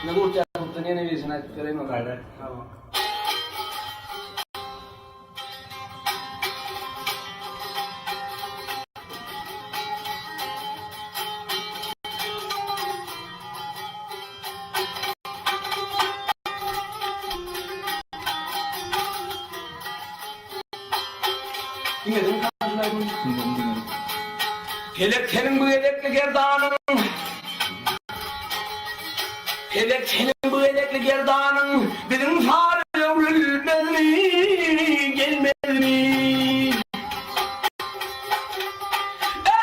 Nagurti ako ito niya na yung sinat ko rin mo kada. İngilizce mi karşılayın? Elektenin bu elekli gerdanın Elektenin bu elekli gerdanın Bizim fare ölmez mi? Gelmez mi?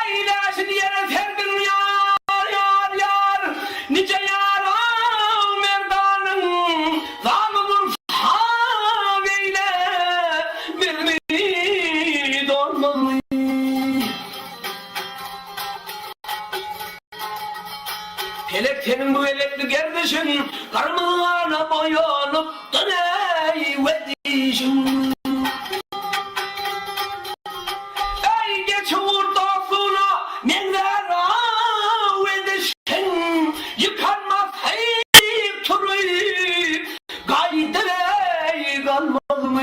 Eyleşin yere serdin yar yar yar Nice yaram merdanın Zamımın sahabeyle Vermeyi dolmaz mı? Elektenin bu elekli kardeşin karmağına boyanıp da ney vedişin Ey geç vurdasına neler vedişin Yıkanmaz heyip turuyup gaydere kalmaz mı?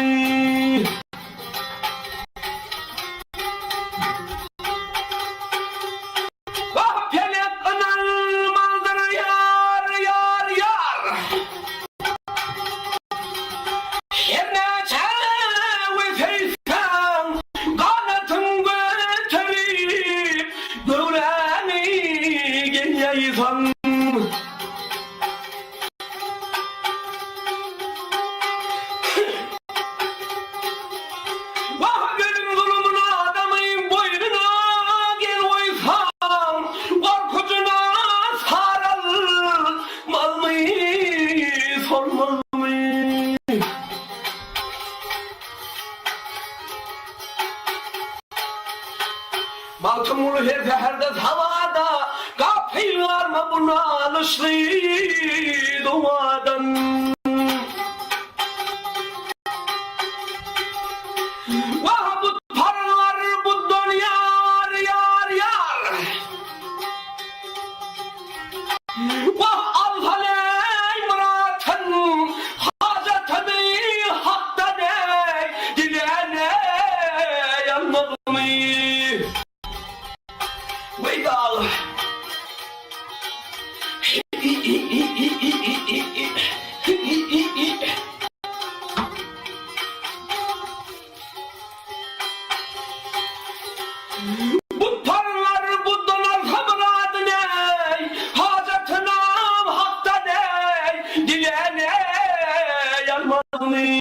Baltımlı herde havada kapıylar mı buna alışlı dumadan Vah bu paralar bu dünyar yar yar Vah alfaley muratın hacetini hatta ne dilene yanmaz mı? Wake up! Bu parlar bu donar hamradı ney? Hacetnam hakta ney? Dilene yanmaz mı?